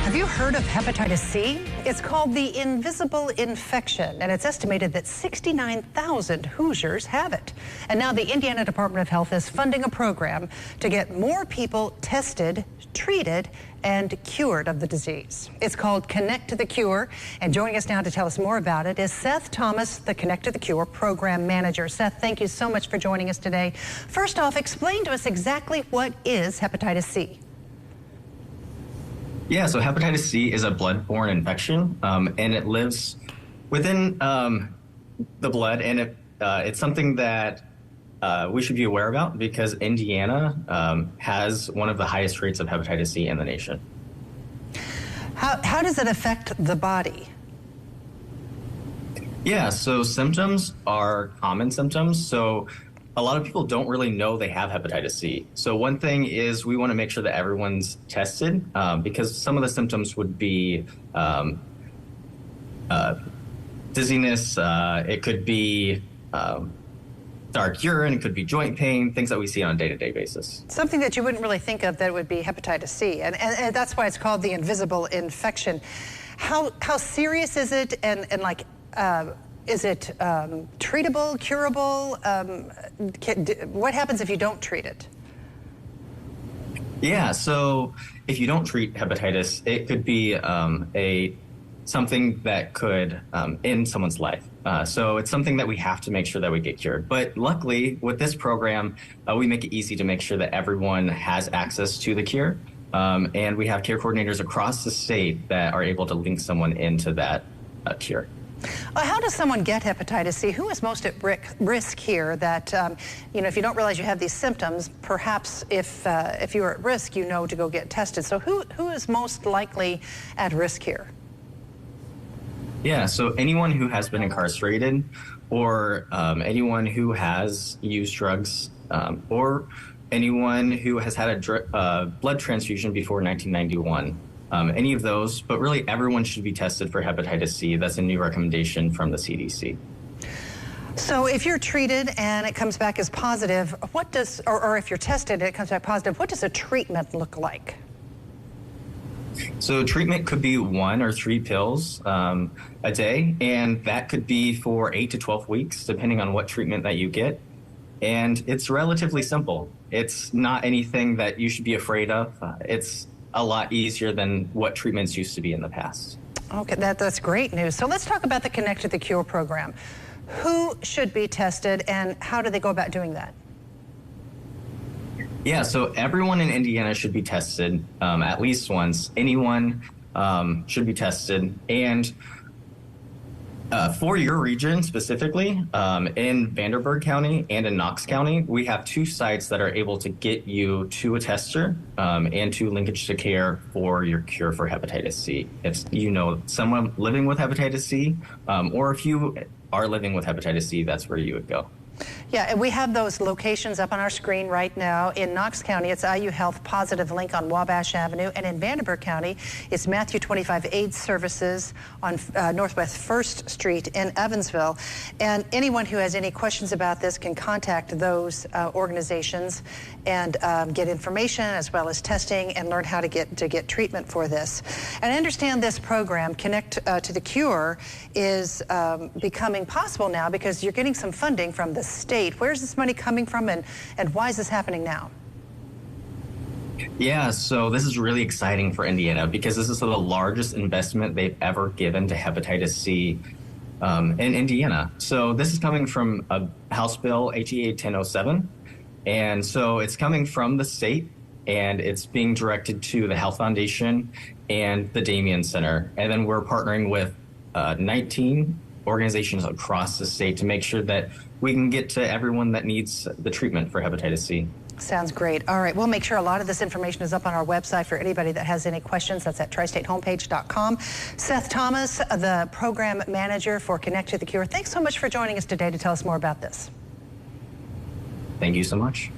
Have you heard of hepatitis C? It's called the invisible infection, and it's estimated that 69,000 Hoosiers have it. And now the Indiana Department of Health is funding a program to get more people tested, treated, and cured of the disease. It's called Connect to the Cure, and joining us now to tell us more about it is Seth Thomas, the Connect to the Cure program manager. Seth, thank you so much for joining us today. First off, explain to us exactly what is hepatitis C. Yeah, so hepatitis C is a blood-borne infection, and it lives within the blood, and it's something that we should be aware about because Indiana has one of the highest rates of hepatitis C in the nation. How does it affect the body? Yeah, so symptoms are common symptoms. So a lot of people don't really know they have hepatitis C. So one thing is we want to make sure that everyone's tested because some of the symptoms would be dizziness. It could be dark urine. It could be joint pain, things that we see on a day-to-day basis. Something that you wouldn't really think of that would be hepatitis C. And that's why it's called the invisible infection. How serious is it? Is it treatable, curable? What happens if you don't treat it? Yeah, so if you don't treat hepatitis, it could be something that could end someone's life. So it's something that we have to make sure that we get cured. But luckily, with this program, we make it easy to make sure that everyone has access to the cure. And we have care coordinators across the state that are able to link someone into that cure. How does someone get hepatitis C? Who is most at risk here that, if you don't realize you have these symptoms, perhaps if you're at risk, to go get tested. So who is most likely at risk here? Yeah, so anyone who has been incarcerated or anyone who has used drugs or anyone who has had a blood transfusion before 1991. Any of those, but really everyone should be tested for hepatitis C. That's a new recommendation from the CDC. So if you're treated and it comes back as positive, or if you're tested and it comes back positive, what does a treatment look like? So treatment could be 1 or 3 pills a day, and that could be for 8 to 12 weeks, depending on what treatment that you get. And it's relatively simple. It's not anything that you should be afraid of. It's a lot easier than what treatments used to be in the past. Okay, that's great news. So let's talk about the Connect to the Cure program. Who should be tested and how do they go about doing that? Yeah, so everyone in Indiana should be tested at least once. Anyone should be tested. And for your region specifically, in Vanderburgh County and in Knox County, we have 2 sites that are able to get you to a tester and to linkage to care for your cure for hepatitis C. If someone living with hepatitis C, or if you are living with hepatitis C, that's where you would go. Yeah, and we have those locations up on our screen right now. In Knox County, it's IU Health Positive Link on Wabash Avenue, and in Vanderburgh County, it's Matthew 25 AIDS Services on Northwest 1st Street in Evansville. And anyone who has any questions about this can contact those organizations and get information as well as testing and learn how to get treatment for this. And I understand this program, Connect to the Cure, is becoming possible now because you're getting some funding from the state. Where's this money coming from and why is this happening now? Yeah, so this is really exciting for Indiana because this is the largest investment they've ever given to hepatitis C in Indiana. So this is coming from a House Bill, HE 1007. And so it's coming from the state and it's being directed to the Health Foundation and the Damien Center. And then we're partnering with 19 organizations across the state to make sure that we can get to everyone that needs the treatment for hepatitis C. Sounds great. All right, we'll make sure a lot of this information is up on our website for anybody that has any questions. That's at tristatehomepage.com. Seth Thomas, the program manager for Connect to the Cure, thanks so much for joining us today to tell us more about this. Thank you so much.